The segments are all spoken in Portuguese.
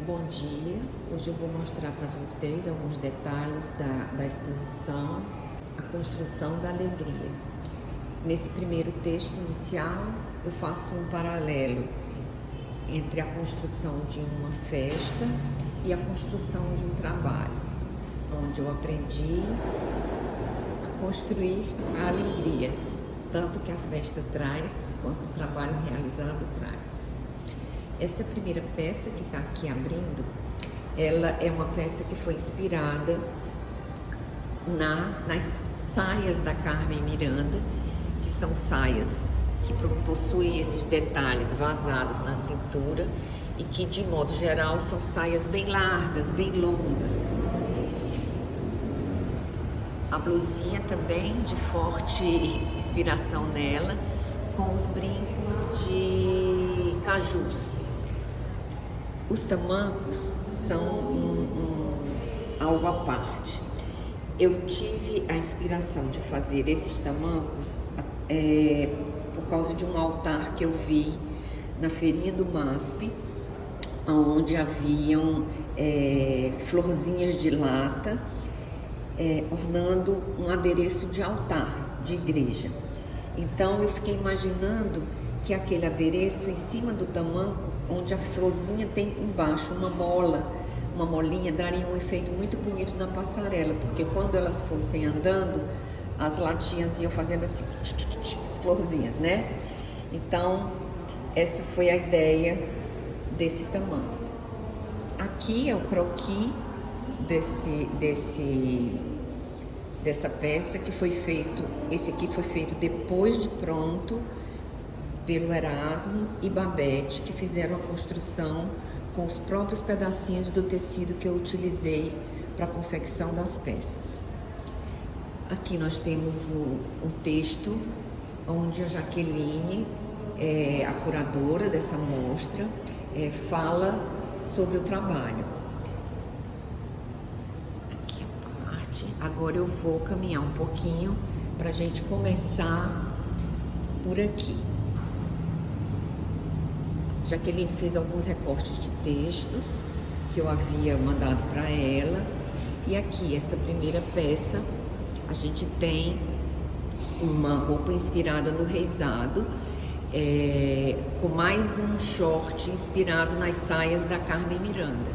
Bom dia, hoje eu vou mostrar para vocês alguns detalhes da exposição A Construção da Alegria. Nesse primeiro texto inicial, eu faço um paralelo entre a construção de uma festa e a construção de um trabalho, onde eu aprendi a construir a alegria, tanto que a festa traz, quanto o trabalho realizado traz. Essa primeira peça que está aqui abrindo, ela é uma peça que foi inspirada nas saias da Carmen Miranda, que são saias que possuem esses detalhes vazados na cintura e que, de modo geral, são saias bem largas, bem longas. A blusinha também de forte inspiração nela, com os brincos de cajus. Os tamancos são algo à parte. Eu tive a inspiração de fazer esses tamancos por causa de um altar que eu vi na feirinha do MASP, onde haviam florzinhas de lata ornando um adereço de altar de igreja. Então eu fiquei imaginando que aquele adereço em cima do tamanco, onde a florzinha tem embaixo uma molinha, daria um efeito muito bonito na passarela, porque quando elas fossem andando, as latinhas iam fazendo assim, as florzinhas, né? Então, essa foi a ideia desse tamanco. Aqui é o croquis dessa peça que foi feito, esse aqui foi feito depois de pronto, pelo Erasmo e Babette, que fizeram a construção com os próprios pedacinhos do tecido que eu utilizei para a confecção das peças. Aqui nós temos um texto onde a Jaqueline, a curadora dessa mostra, fala sobre o trabalho. Aqui a parte. Agora eu vou caminhar um pouquinho para a gente começar por aqui. Jaqueline fez alguns recortes de textos que eu havia mandado para ela. E aqui, essa primeira peça, a gente tem uma roupa inspirada no reisado, com mais um short inspirado nas saias da Carmen Miranda.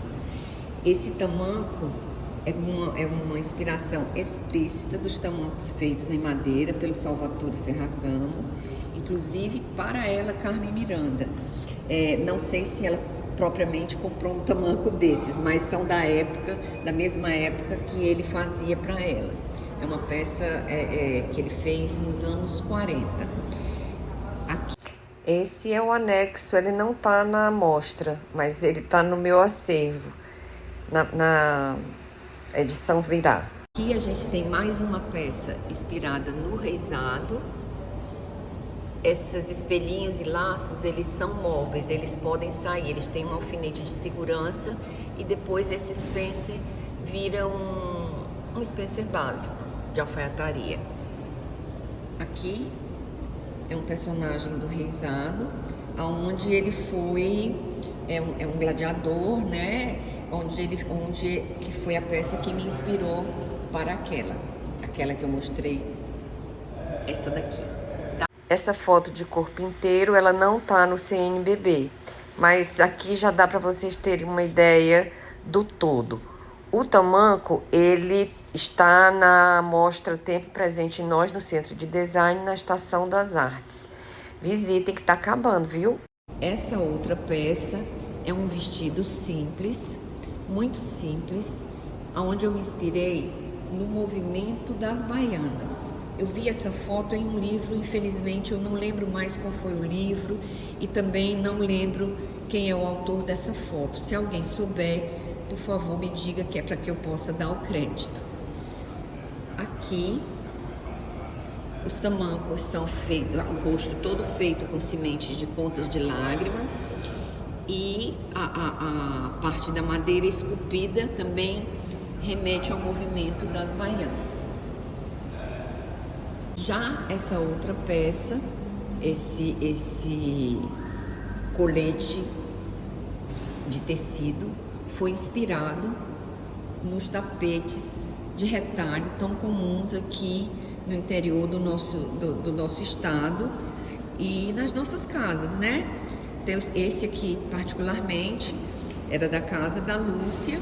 Esse tamanco é uma inspiração explícita dos tamancos feitos em madeira pelo Salvatore Ferragamo, inclusive para ela, Carmen Miranda. Não sei se ela propriamente comprou um tamanco desses, mas são da mesma época que ele fazia para ela. É uma peça que ele fez nos anos 40. Aqui. Esse é o anexo, ele não está na amostra, mas ele está no meu acervo, na edição Virá. Aqui a gente tem mais uma peça inspirada no reisado. Esses espelhinhos e laços, eles são móveis, eles podem sair, eles têm um alfinete de segurança e depois esse Spencer vira um Spencer básico de alfaiataria. Aqui é um personagem do reisado, onde ele foi, um gladiador, né? Que foi a peça que me inspirou para aquela que eu mostrei, essa daqui. Essa foto de corpo inteiro, ela não tá no CNBB, mas aqui já dá para vocês terem uma ideia do todo. O tamanco, ele está na mostra Tempo Presente em Nós, no Centro de Design, na Estação das Artes. Visitem que tá acabando, viu? Essa outra peça é um vestido simples, muito simples, onde eu me inspirei no movimento das baianas. Eu vi essa foto em um livro, infelizmente eu não lembro mais qual foi o livro e também não lembro quem é o autor dessa foto. Se alguém souber, por favor, me diga, que é para que eu possa dar o crédito. Aqui, os tamancos são feitos, o rosto todo feito com sementes de contas de lágrima e a parte da madeira esculpida também remete ao movimento das baianas. Já essa outra peça, esse colete de tecido foi inspirado nos tapetes de retalho tão comuns aqui no interior do nosso estado e nas nossas casas, né? Então, esse aqui particularmente era da casa da Lúcia,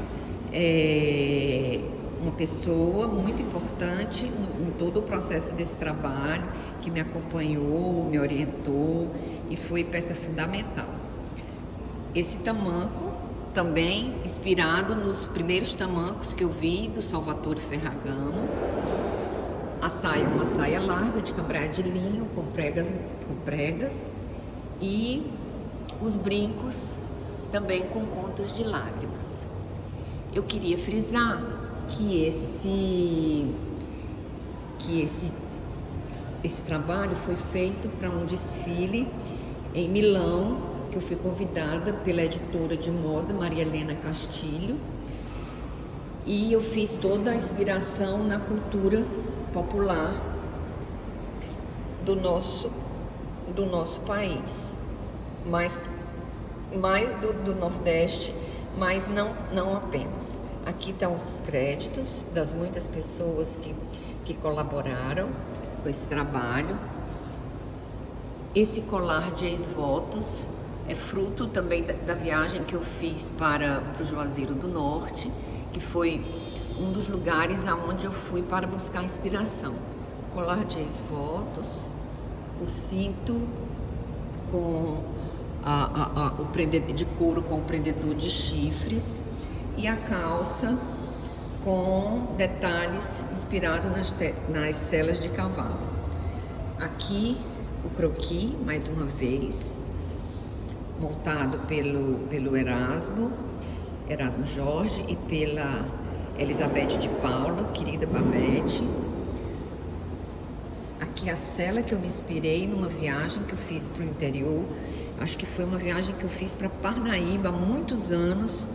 uma pessoa muito importante em todo o processo desse trabalho, que me acompanhou, me orientou e foi peça fundamental. Esse tamanco também inspirado nos primeiros tamancos que eu vi do Salvatore Ferragamo. A saia, uma saia larga de cambraia de linho com pregas e os brincos também com contas de lágrimas. Eu queria frisar que esse trabalho foi feito para um desfile em Milão, que eu fui convidada pela editora de moda Maria Helena Castilho, e eu fiz toda a inspiração na cultura popular do nosso país, mais do Nordeste, mas não apenas. Aqui estão os créditos das muitas pessoas que colaboraram com esse trabalho. Esse colar de ex-votos é fruto também da viagem que eu fiz para o Juazeiro do Norte, que foi um dos lugares aonde eu fui para buscar inspiração. Colar de ex-votos, o cinto com o prendedor de couro com o prendedor de chifres e a calça com detalhes inspirados nas selas de cavalo. Aqui o croquis, mais uma vez, montado pelo Erasmo Jorge e pela Elizabeth de Paula, querida Babette. Aqui a sela que eu me inspirei numa viagem que eu fiz para o interior. Acho que foi uma viagem que eu fiz para Parnaíba há muitos anos,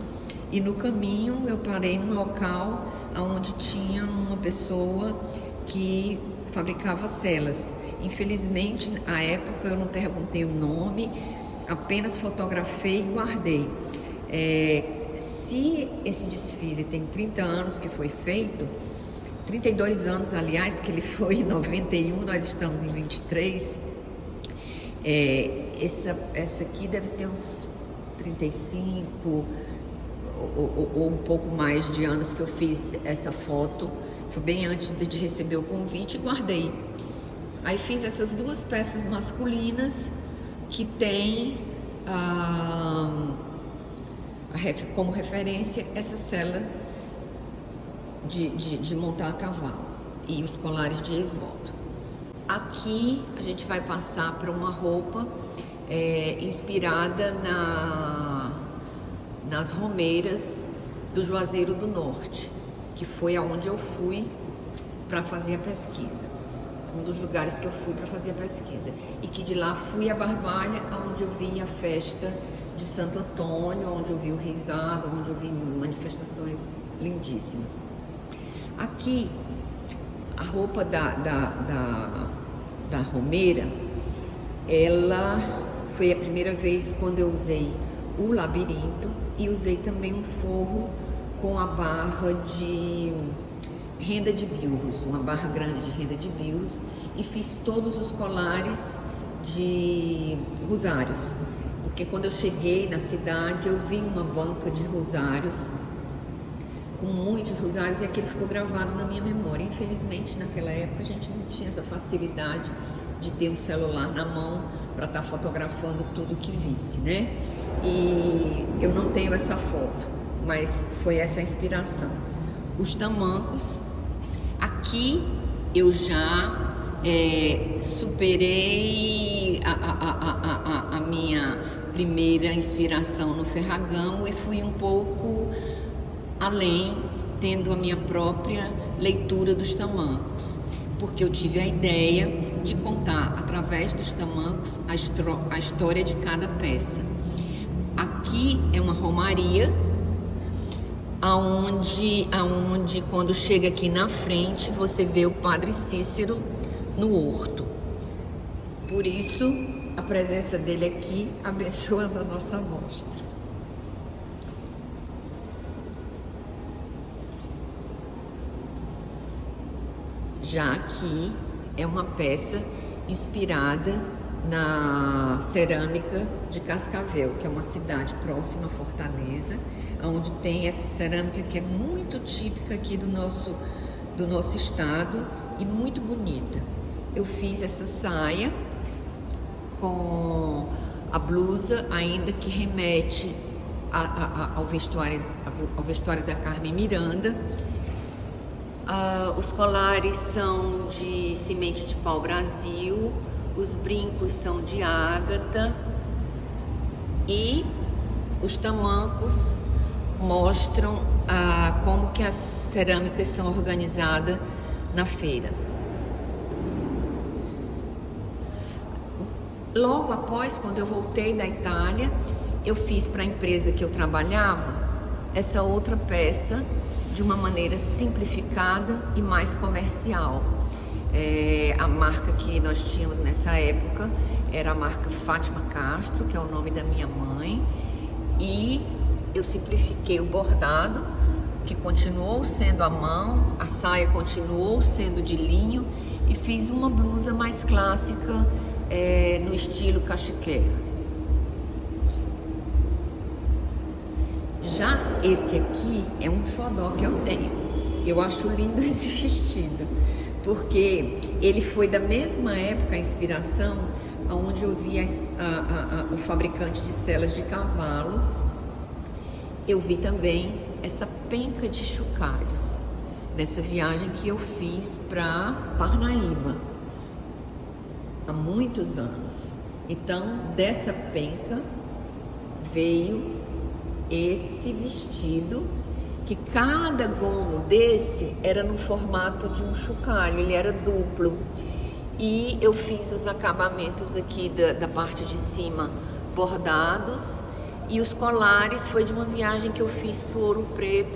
e no caminho eu parei num local onde tinha uma pessoa que fabricava selas. Infelizmente, à época eu não perguntei o nome, apenas fotografei e guardei. Se esse desfile tem 30 anos que foi feito, 32 anos, aliás, porque ele foi em 91, nós estamos em 23, essa aqui deve ter uns 35 ou um pouco mais de anos que eu fiz essa foto. Foi bem antes de receber o convite e guardei. Aí fiz essas duas peças masculinas que tem como referência essa sela de montar a cavalo e os colares de ex-voto. Aqui a gente vai passar para uma roupa inspirada nas romeiras do Juazeiro do Norte, que foi aonde eu fui para fazer a pesquisa, um dos lugares que eu fui para fazer a pesquisa, e que de lá fui a Barbalha, onde eu vi a festa de Santo Antônio, onde eu vi o reizado, onde eu vi manifestações lindíssimas. Aqui a roupa da romeira, ela foi a primeira vez quando eu usei o labirinto e usei também um forro com a barra de renda de bilros, uma barra grande de renda de bilros, e fiz todos os colares de rosários, porque quando eu cheguei na cidade eu vi uma banca de rosários com muitos rosários e aquilo ficou gravado na minha memória. Infelizmente, naquela época a gente não tinha essa facilidade de ter um celular na mão para estar fotografando tudo que visse, né? E eu não tenho essa foto, mas foi essa a inspiração. Os tamancos, aqui eu já superei a minha primeira inspiração no Ferragamo e fui um pouco além, tendo a minha própria leitura dos tamancos, porque eu tive a ideia de contar, através dos tamancos, a história de cada peça. Aqui é uma romaria, aonde quando chega aqui na frente, você vê o Padre Cícero no horto. Por isso, a presença dele aqui abençoando a nossa mostra. Já que é uma peça inspirada na cerâmica de Cascavel, que é uma cidade próxima a Fortaleza, onde tem essa cerâmica que é muito típica aqui do nosso estado e muito bonita. Eu fiz essa saia com a blusa ainda que remete ao vestuário da Carmen Miranda. Os colares são de semente de pau Brasil, os brincos são de ágata e os tamancos mostram como que as cerâmicas são organizadas na feira. Logo após, quando eu voltei da Itália, eu fiz para a empresa que eu trabalhava essa outra peça de uma maneira simplificada e mais comercial. A marca que nós tínhamos nessa época era a marca Fátima Castro, que é o nome da minha mãe, e eu simplifiquei o bordado, que continuou sendo à mão, a saia continuou sendo de linho, e fiz uma blusa mais clássica no estilo cachiqué. Já esse aqui é um xodó que eu tenho. Eu acho lindo esse vestido, porque ele foi da mesma época, a inspiração, onde eu vi o fabricante de selas de cavalos. Eu vi também essa penca de chocalhos, nessa viagem que eu fiz para Parnaíba, há muitos anos. Então, dessa penca veio esse vestido, que cada gomo desse era no formato de um chocalho, ele era duplo. E eu fiz os acabamentos aqui da parte de cima bordados, e os colares foi de uma viagem que eu fiz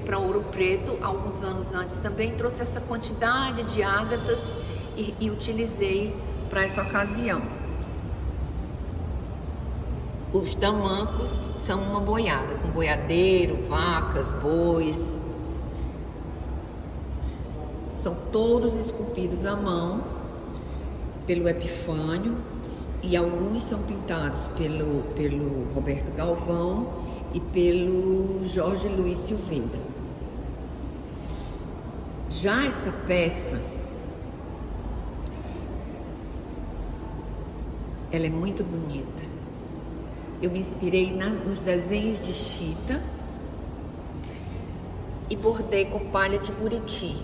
para Ouro Preto, alguns anos antes também. Trouxe essa quantidade de ágatas e utilizei para essa ocasião. Os tamancos são uma boiada, com boiadeiro, vacas, bois. São todos esculpidos à mão pelo Epifânio, e alguns são pintados pelo Roberto Galvão e pelo Jorge Luiz Silveira. Já essa peça, ela é muito bonita. Eu me inspirei nos desenhos de chita e bordei com palha de buriti.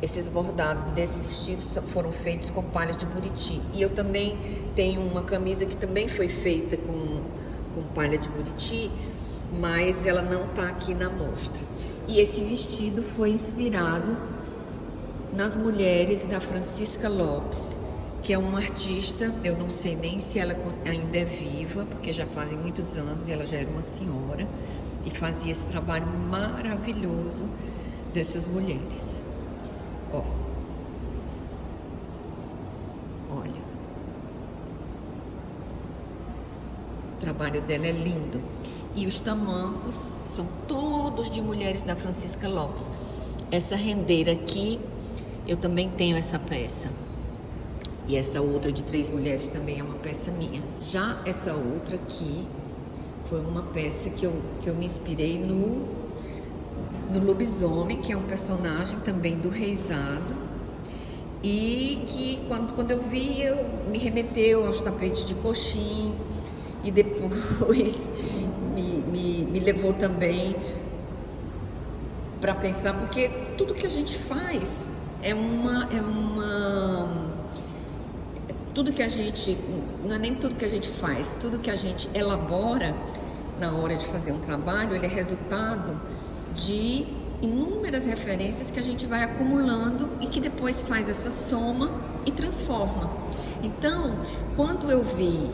Esses bordados desse vestido foram feitos com palha de buriti. E eu também tenho uma camisa que também foi feita com palha de buriti, mas ela não está aqui na mostra. E esse vestido foi inspirado nas mulheres da Francisca Lopes, que é uma artista, eu não sei nem se ela ainda é viva, porque já fazem muitos anos e ela já era uma senhora, e fazia esse trabalho maravilhoso dessas mulheres. Ó, olha, o trabalho dela é lindo. E os tamancos são todos de mulheres da Francisca Lopes. Essa rendeira aqui, eu também tenho essa peça. E essa outra de 3 mulheres também é uma peça minha. Já essa outra aqui foi uma peça que eu me inspirei no lobisomem, que é um personagem também do Reisado, e que quando eu vi, me remeteu aos tapetes de coxim, e depois me levou também para pensar, porque tudo que a gente faz tudo que a gente, não é nem tudo que a gente faz, tudo que a gente elabora na hora de fazer um trabalho, ele é resultado de inúmeras referências que a gente vai acumulando e que depois faz essa soma e transforma. Então, quando eu vi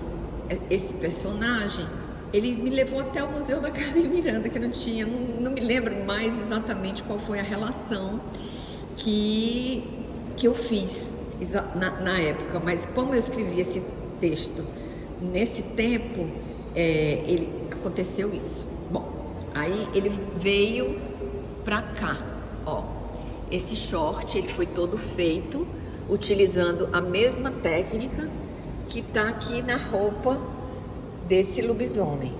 esse personagem, ele me levou até o Museu da Carmen Miranda, que não me lembro mais exatamente qual foi a relação que eu fiz na época, mas como eu escrevi esse texto nesse tempo, aconteceu isso. Bom, aí ele veio pra cá, ó. Esse short, ele foi todo feito utilizando a mesma técnica que tá aqui na roupa desse lobisomem.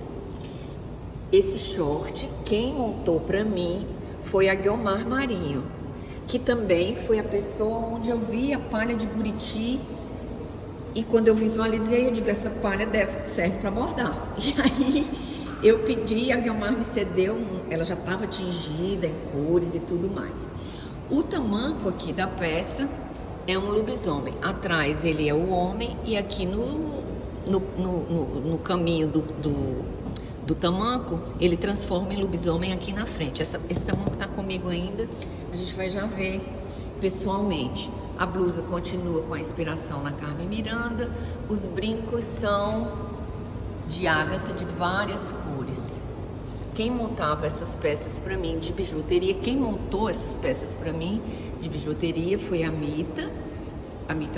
Esse short, quem montou para mim foi a Guiomar Marinho, que também foi a pessoa onde eu vi a palha de Buriti. E quando eu visualizei, eu digo, essa palha serve para bordar. E aí eu pedi, a Guiomar me cedeu, ela já estava tingida em cores e tudo mais. O tamanco aqui da peça é um lobisomem. Atrás ele é o homem e aqui no caminho do tamanco, ele transforma em lobisomem aqui na frente. Esse tamanco está comigo ainda, a gente vai já ver pessoalmente. A blusa continua com a inspiração na Carmen Miranda. Os brincos são de ágata de várias cores. Quem montava essas peças para mim de bijuteria, quem montou essas peças para mim de bijuteria foi a Mita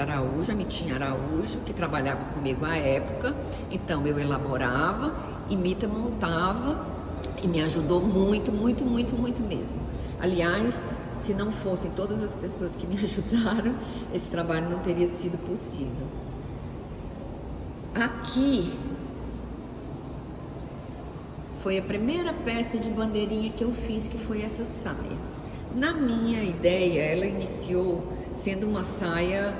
Araújo, a Mitinha Araújo, que trabalhava comigo à época. Então eu elaborava e Mita montava e me ajudou muito, muito, muito, muito mesmo. Aliás, se não fossem todas as pessoas que me ajudaram, esse trabalho não teria sido possível. Aqui foi a primeira peça de bandeirinha que eu fiz, que foi essa saia. Na minha ideia, ela iniciou sendo uma saia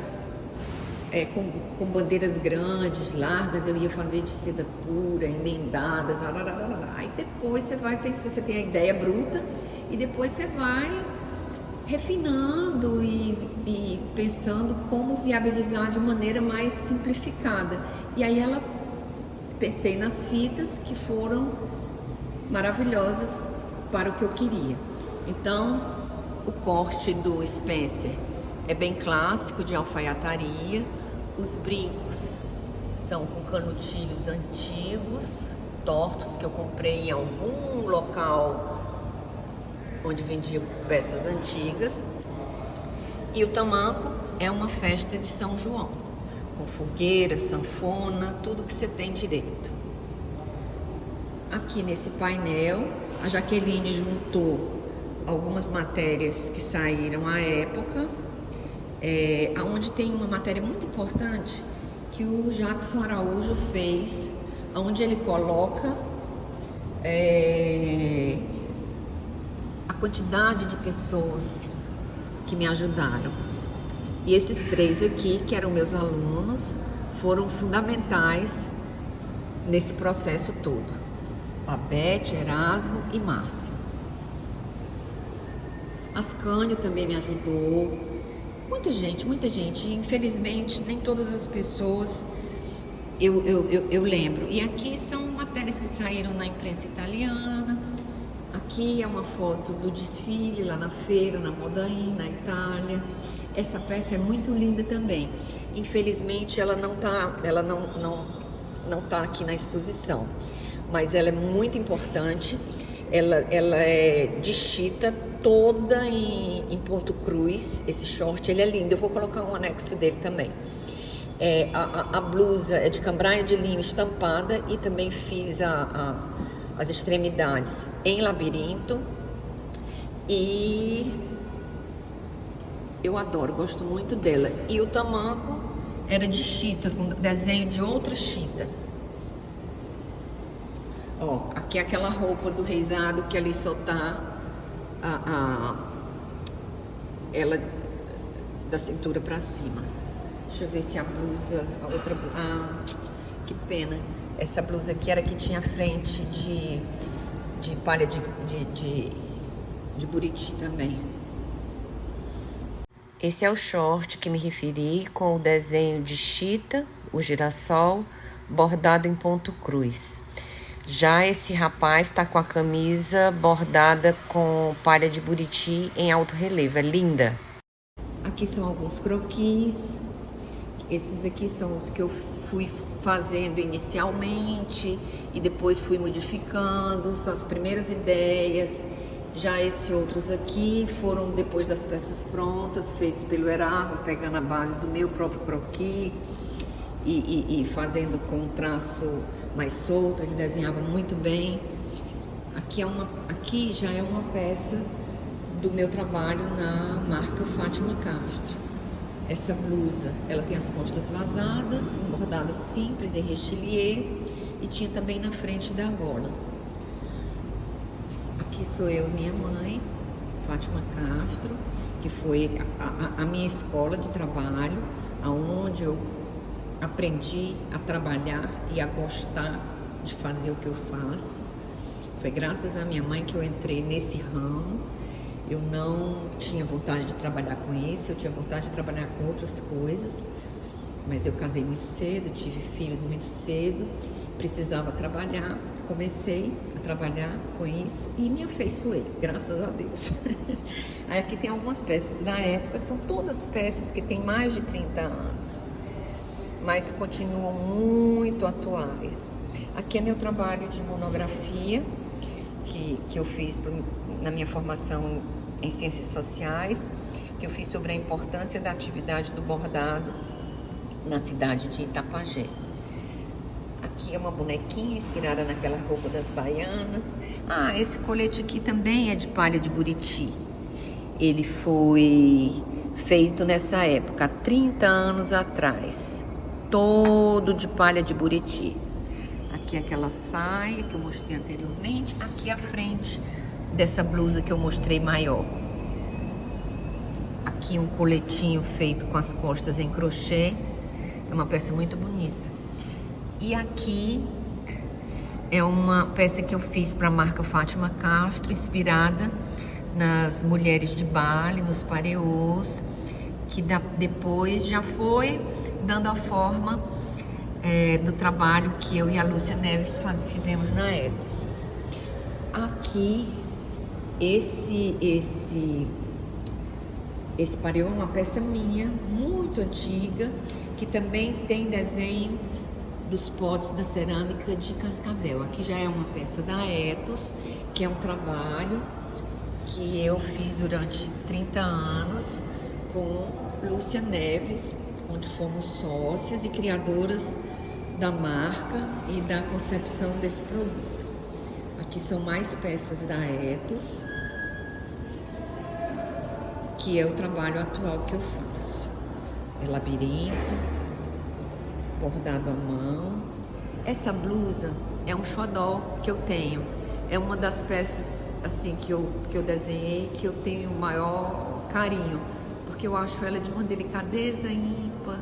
com bandeiras grandes, largas. Eu ia fazer de seda pura, emendadas, aí depois você vai pensar, você tem a ideia bruta e depois você vai refinando e pensando como viabilizar de maneira mais simplificada. E aí pensei nas fitas que foram maravilhosas para o que eu queria. Então, o corte do Spencer é bem clássico, de alfaiataria. Os brincos são com canutilhos antigos, tortos, que eu comprei em algum local onde vendia peças antigas. E o tamanco é uma festa de São João, com fogueira, sanfona, tudo que você tem direito. Aqui nesse painel, a Jaqueline juntou algumas matérias que saíram à época, onde tem uma matéria muito importante que o Jackson Araújo fez, onde ele coloca a quantidade de pessoas que me ajudaram. E esses três aqui, que eram meus alunos, foram fundamentais nesse processo todo. Babete, Erasmo e Márcia. Ascânio também me ajudou. Muita gente, muita gente. Infelizmente, nem todas as pessoas eu lembro. E aqui são matérias que saíram na imprensa italiana. Aqui é uma foto do desfile lá na feira, na Modain, na Itália. Essa peça é muito linda também. Infelizmente, ela não tá aqui na exposição, mas ela é muito importante. Ela é de chita, toda em ponto cruz. Esse short, ele é lindo. Eu vou colocar um anexo dele também. A blusa é de cambraia de linho estampada e também fiz as extremidades em labirinto. E eu adoro, gosto muito dela. E o tamanco era de chita, com desenho de outra chita. Ó, aqui é aquela roupa do reisado que ali só tá ela da cintura pra cima. Deixa eu ver se a blusa, a outra blusa, que pena. Essa blusa aqui era que tinha frente de palha de Buriti também. Esse é o short que me referi, com o desenho de chita, o girassol, bordado em ponto cruz. Já esse rapaz está com a camisa bordada com palha de Buriti em alto relevo, é linda. Aqui são alguns croquis. Esses aqui são os que eu fui fazendo inicialmente e depois fui modificando, são as primeiras ideias. Já esses outros aqui foram depois das peças prontas, feitos pelo Erasmo, pegando a base do meu próprio croquis e fazendo com um traço mais solto. Ele desenhava muito bem. Aqui já é uma peça do meu trabalho na marca Fátima Castro. Essa blusa, ela tem as costas vazadas, um bordado simples em rechelier e tinha também na frente da gola. Aqui sou eu e minha mãe, Fátima Castro, que foi a minha escola de trabalho, aonde eu aprendi a trabalhar e a gostar de fazer o que eu faço. Foi graças à minha mãe que eu entrei nesse ramo. Eu não tinha vontade de trabalhar com isso, eu tinha vontade de trabalhar com outras coisas, mas eu casei muito cedo, tive filhos muito cedo, precisava trabalhar, comecei a trabalhar com isso e me afeiçoei, graças a Deus. Aí aqui tem algumas peças da época, são todas peças que têm mais de 30 anos, mas continuam muito atuais. Aqui é meu trabalho de monografia, que eu fiz na minha formação em Ciências Sociais, que eu fiz sobre a importância da atividade do bordado na cidade de Itapajé. Aqui é uma bonequinha inspirada naquela roupa das baianas. Esse colete aqui também é de palha de buriti. Ele foi feito nessa época, há 30 anos atrás, todo de palha de buriti. Aqui é aquela saia que eu mostrei anteriormente, aqui à frente dessa blusa que eu mostrei maior. Aqui um coletinho feito com as costas em crochê, é uma peça muito bonita. E aqui é uma peça que eu fiz para a marca Fátima Castro, inspirada nas mulheres de Bali, nos pareôs, que depois já foi dando a forma do trabalho que eu e a Lúcia Neves fizemos na Ethos. Aqui, esse pareô é uma peça minha, muito antiga, que também tem desenho dos potes da cerâmica de Cascavel. Aqui já é uma peça da Ethos, que é um trabalho que eu fiz durante 30 anos com Lúcia Neves, onde fomos sócias e criadoras da marca e da concepção desse produto. Aqui são mais peças da Ethos, que é o trabalho atual que eu faço. É labirinto, bordado à mão. Essa blusa é um xodó que eu tenho. É uma das peças assim que eu desenhei que eu tenho o maior carinho, porque eu acho ela de uma delicadeza ímpar.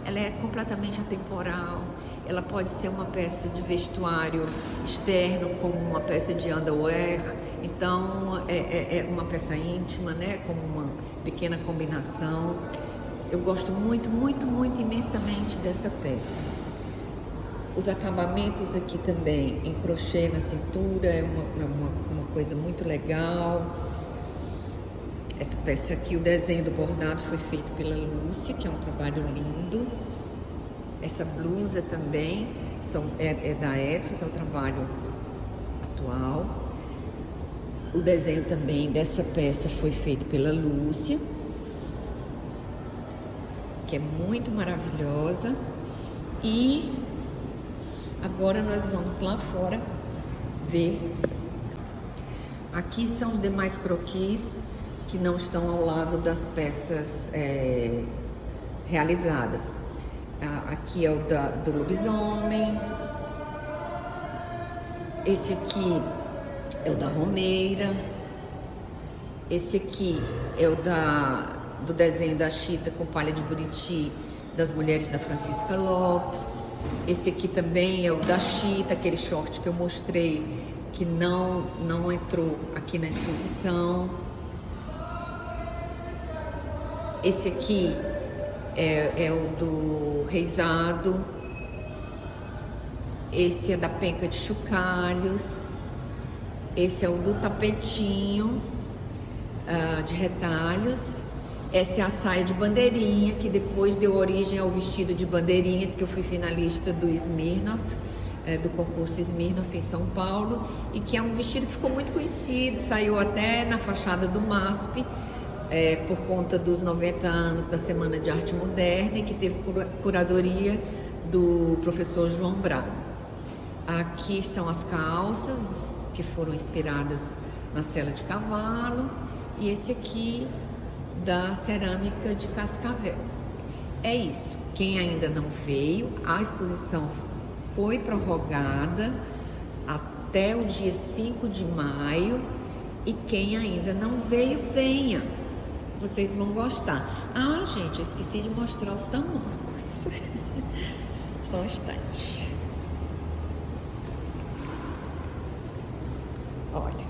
Ela é completamente atemporal. Ela pode ser uma peça de vestuário externo, como uma peça de underwear. Então, é uma peça íntima, né? Como uma pequena combinação. Eu gosto muito, muito, muito imensamente dessa peça. Os acabamentos aqui também em crochê na cintura, é uma coisa muito legal. Essa peça aqui, o desenho do bordado foi feito pela Lúcia, que é um trabalho lindo. Essa blusa também é da Ethos, é um trabalho atual. O desenho também dessa peça foi feito pela Lúcia, que é muito maravilhosa. E agora nós vamos lá fora ver. Aqui são os demais croquis que não estão ao lado das peças realizadas. Aqui é o do lobisomem. Esse aqui é o da romeira. Esse aqui é o do desenho da chita com palha de buriti das mulheres da Francisca Lopes. Esse aqui também é o da chita, aquele short que eu mostrei que não entrou aqui na exposição. Esse aqui é o do reisado. Esse é da penca de chocalhos. Esse é o do tapetinho de retalhos. Essa é a saia de bandeirinha, que depois deu origem ao vestido de bandeirinhas, que eu fui finalista do Smirnoff, do concurso Smirnoff em São Paulo, e que é um vestido que ficou muito conhecido, saiu até na fachada do MASP, por conta dos 90 anos da Semana de Arte Moderna, e que teve curadoria do professor João Braga. Aqui são as calças, que foram inspiradas na sela de cavalo, e esse aqui da cerâmica de Cascavel. É isso. Quem ainda não veio, a exposição foi prorrogada até o dia 5 de maio. E quem ainda não veio, venha. Vocês vão gostar. Ah, gente, eu esqueci de mostrar os tamancos. Só um instante. Olha,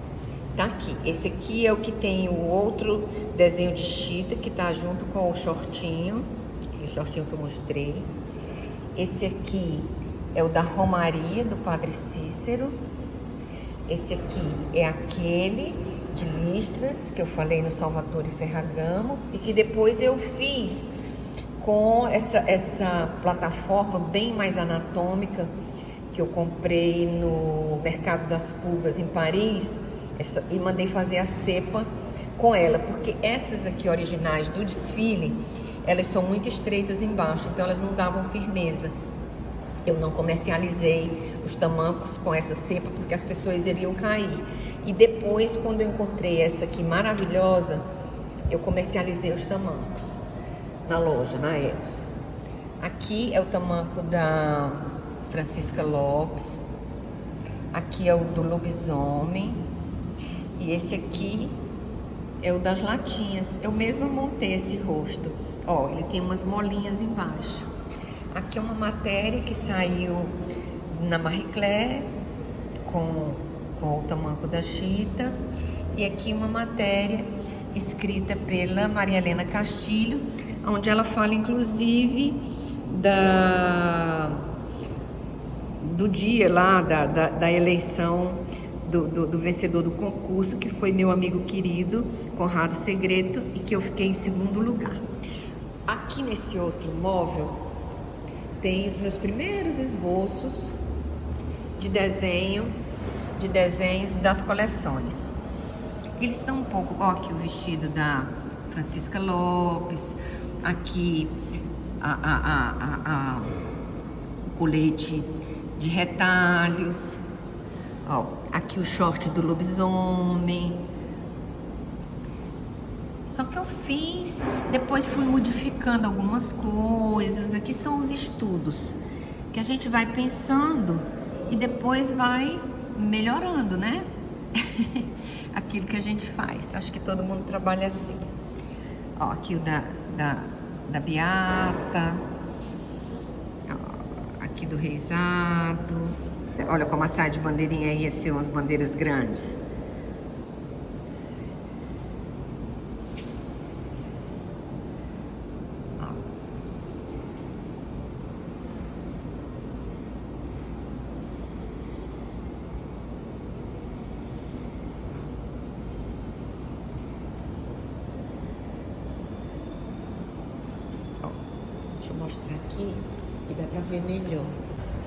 tá aqui. Esse aqui é o que tem o outro desenho de chita, que tá junto com o shortinho. O shortinho que eu mostrei. Esse aqui é o da Romaria, do Padre Cícero. Esse aqui é aquele de listras que eu falei no Salvatore Ferragamo e que depois eu fiz com essa plataforma bem mais anatômica que eu comprei no Mercado das Pulgas em Paris e mandei fazer a cepa com ela, porque essas aqui originais do desfile, elas são muito estreitas embaixo, então elas não davam firmeza. Eu não comercializei os tamancos com essa cepa porque as pessoas iriam cair. E depois, quando eu encontrei essa aqui maravilhosa, eu comercializei os tamancos na loja, na Etos. Aqui é o tamanco da Francisca Lopes. Aqui é o do lobisomem. E esse aqui é o das latinhas. Eu mesma montei esse rosto. Ó, ele tem umas molinhas embaixo. Aqui é uma matéria que saiu na Marie Claire com o tamanco da chita. E aqui uma matéria escrita pela Maria Helena Castilho, onde ela fala inclusive do dia lá, da eleição do vencedor do concurso, que foi meu amigo querido, Conrado Segreto, e que eu fiquei em segundo lugar. Aqui nesse outro móvel tem os meus primeiros esboços de desenhos das coleções. Eles estão um pouco... Ó, aqui o vestido da Francisca Lopes, aqui o colete de retalhos, ó, aqui o short do lobisomem. Só que eu fiz, depois fui modificando algumas coisas. Aqui são os estudos que a gente vai pensando e depois vai melhorando, né? Aquilo que a gente faz. Acho que todo mundo trabalha assim. Ó, aqui o da Beata. Ó, aqui do Reisado. Olha como a saia de bandeirinha ia ser umas bandeiras grandes. Deixa eu mostrar aqui, que dá pra ver melhor.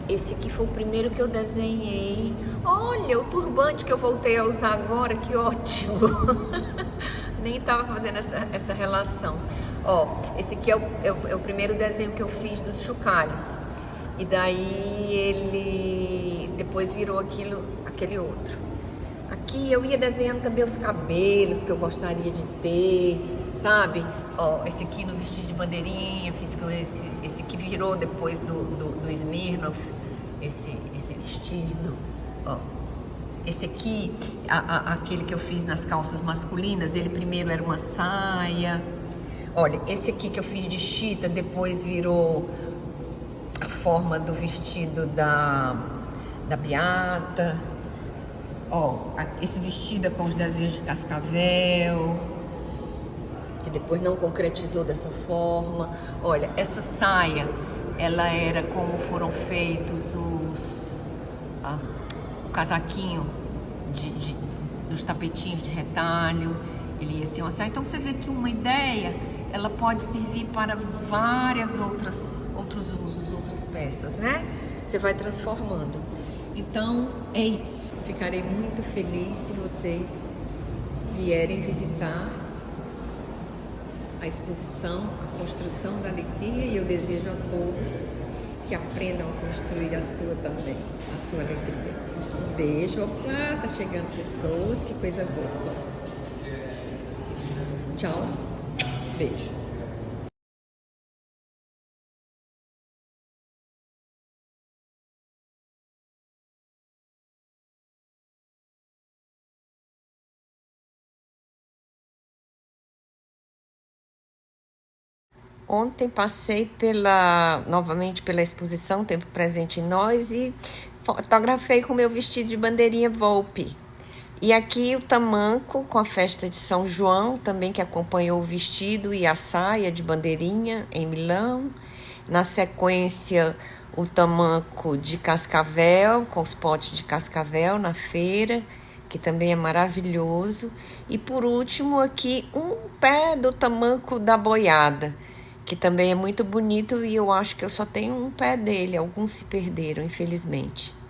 Esse aqui foi o primeiro que eu desenhei. Olha, o turbante que eu voltei a usar agora, que ótimo! Nem tava fazendo essa relação. Ó, esse aqui é o primeiro desenho que eu fiz dos chocalhos. E daí ele depois virou aquele outro. Aqui eu ia desenhando também os cabelos que eu gostaria de ter, sabe? Ó, esse aqui no vestido de bandeirinha, fiz com esse que virou depois do Smirnoff, esse vestido, ó. Esse aqui, aquele que eu fiz nas calças masculinas, ele primeiro era uma saia. Olha, esse aqui que eu fiz de chita, depois virou a forma do vestido da Beata. Ó, esse vestido é com os desenhos de Cascavel, que depois não concretizou dessa forma. Olha, essa saia, ela era como foram feitos o casaquinho dos tapetinhos de retalho. Ele ia ser uma saia. Então você vê que uma ideia, ela pode servir para várias outros usos, outras peças, né? Você vai transformando. Então é isso. Ficarei muito feliz se vocês vierem visitar a exposição, a construção da alegria, e eu desejo a todos que aprendam a construir a sua também, a sua alegria. Um beijo. Opa, tá chegando pessoas, que coisa boa. Tchau, beijo. Ontem passei novamente pela exposição Tempo Presente em Nós e fotografei com meu vestido de bandeirinha Volpe. E aqui o tamanco com a festa de São João, também que acompanhou o vestido e a saia de bandeirinha em Milão. Na sequência, o tamanco de cascavel, com os potes de cascavel na feira, que também é maravilhoso. E por último, aqui um pé do tamanco da boiada, que também é muito bonito e eu acho que eu só tenho um pé dele, alguns se perderam, infelizmente.